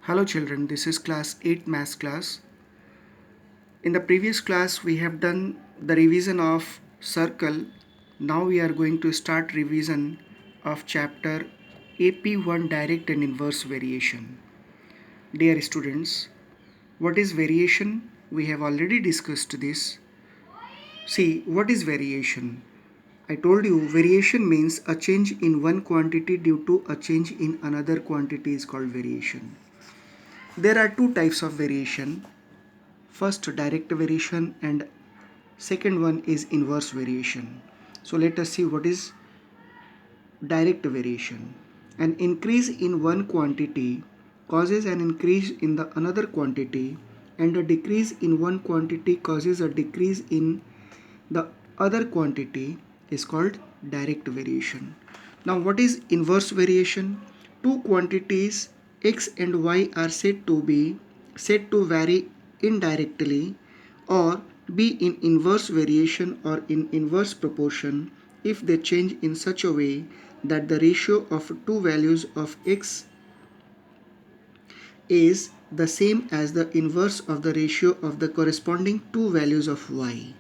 Hello children, this is class 8 maths class. In the previous class we have done the revision of circle. Now we are going to start revision of chapter AP1 direct and inverse variation. Dear students, what is variation? We have already discussed this. See, what is variation? I told you variation means a change in one quantity due to a change in another quantity is called variation. There are two types of variation. First, direct variation, and second one is inverse variation. So let us see what is direct variation. An increase in one quantity causes an increase in the another quantity, and a decrease in one quantity causes a decrease in the other quantity is called direct variation. Now what is inverse variation? Two quantities x and y are said to vary indirectly or be in inverse variation or in inverse proportion if they change in such a way that the ratio of two values of x is the same as the inverse of the ratio of the corresponding two values of y.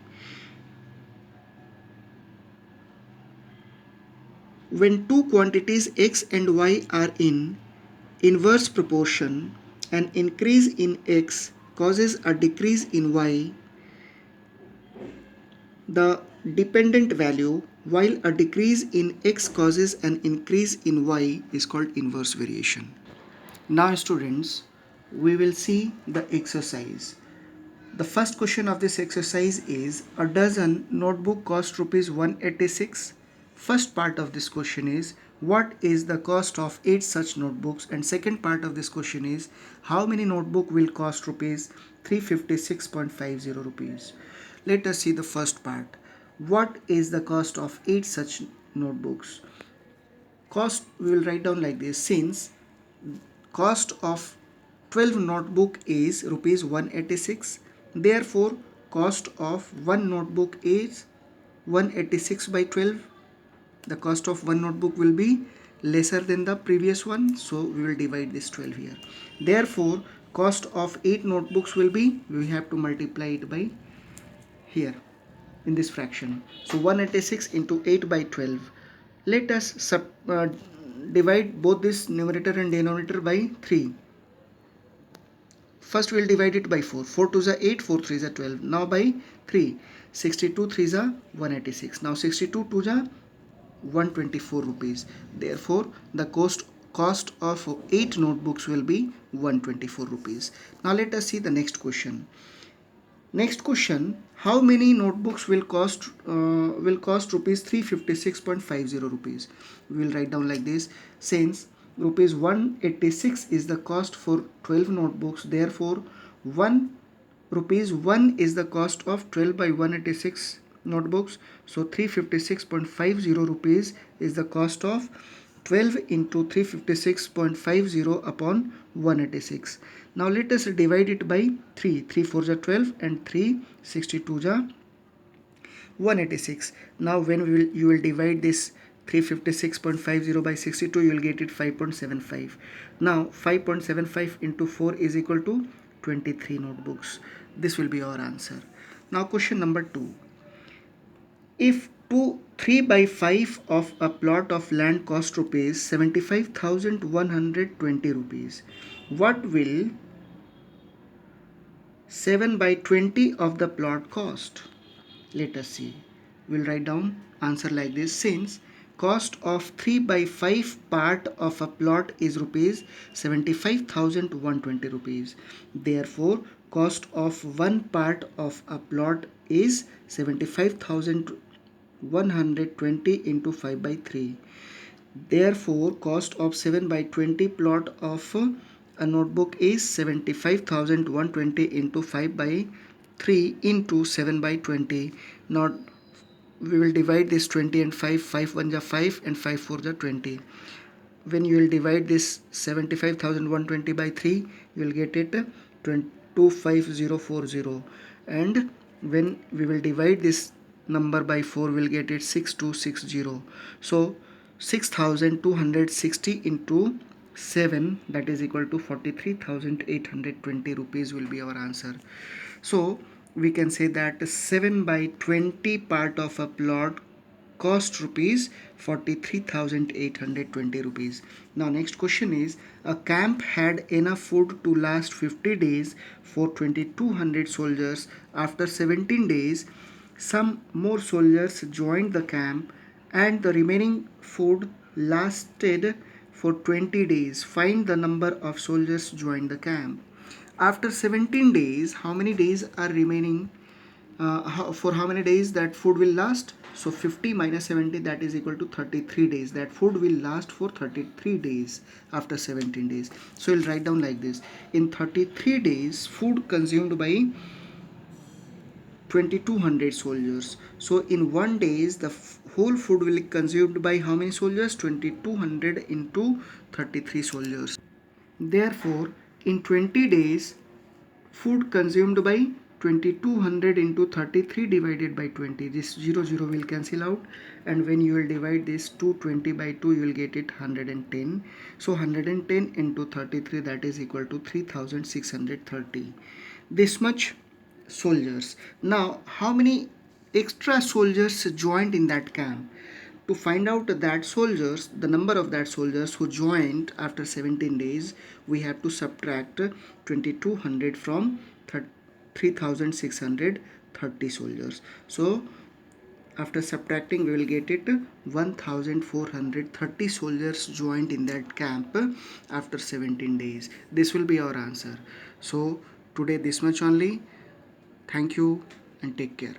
When two quantities x and y are in inverse proportion, an increase in x causes a decrease in y, the dependent value, while a decrease in x causes an increase in y is called inverse variation. Now students, we will see the exercise. The first question of this exercise is a dozen notebook cost rupees 186. First part of this question is what is the cost of 8 such notebooks, and second part of this question is how many notebook will cost rupees 356.50 rupees. Let us see the first part. What is the cost of 8 such notebooks? Cost we will write down like this. Since cost of 12 notebook is rupees 186, therefore cost of one notebook is 186 by 12. The cost of one notebook will be lesser than the previous one, so we will divide this 12 here. Therefore cost of 8 notebooks will be, we have to multiply it by here in this fraction. So 186 into 8 by 12. Let us divide both this numerator and denominator by 3. First we will divide it by 4. 4 2s are 8, 4 3s are 12. Now by 3. 62 3s are 186. Now 62 2s are 124 rupees. Therefore the cost of 8 notebooks will be 124 rupees. Now let us see the next question. Next question, how many notebooks will cost rupees 356.50 rupees? We will write down like this. Since rupees 186 is the cost for 12 notebooks, therefore 1 rupees 1 is the cost of 12 by 186 notebooks. So 356.50 rupees is the cost of 12 into 356.50 upon 186. Now let us divide it by 3. 3 4s are 12 and 3 62s are 186. Now when you will divide this 356.50 by 62, you will get it 5.75. Now 5.75 into 4 is equal to 23 notebooks. This will be our answer. Now question number 2. If 3 by 5 of a plot of land cost rupees 75,120 rupees, what will 7 by 20 of the plot cost? Let us see. We'll write down answer like this. Since cost of 3 by 5 part of a plot is rupees 75,120 rupees. Therefore cost of one part of a plot is 75,120 into 5 by 3. Therefore cost of 7 by 20 plot of a notebook is 75,120 into 5 by 3 into 7 by 20. Now we will divide this 20 and 5. 5 1s are 5 and 5 4s are 20. When you will divide this 75,120 by 3, you will get it 25040. And when we will divide this number by 4, we will get it 6260. So 6260 into 7, that is equal to 43,820 rupees will be our answer. So we can say that 7 by 20 part of a plot cost rupees 43,820 rupees. Now next question is, a camp had enough food to last 50 days for 2200 soldiers. After 17 days some more soldiers joined the camp and the remaining food lasted for 20 days. Find the number of soldiers joined the camp. After 17 days, how many days are remaining? For how many days that food will last? So 50 minus 70, that is equal to 33 days. That food will last for 33 days after 17 days. So we'll write down like this. In 33 days, food consumed by 2200 soldiers. So in 1 days the whole food will be consumed by how many soldiers? 2200 into 33 soldiers. Therefore in 20 days food consumed by 2200 into 33 divided by 20, this 0 will cancel out, and when you will divide this 220 by 2 you will get it 110. So 110 into 33, that is equal to 3630. This much soldiers. Now how many extra soldiers joined in that camp? To find out that soldiers, the number of that soldiers who joined after 17 days, we have to subtract 2200 from 3630 soldiers. So after subtracting we will get it 1430 soldiers joined in that camp after 17 days. This will be our answer. So today this much only. Thank you and take care.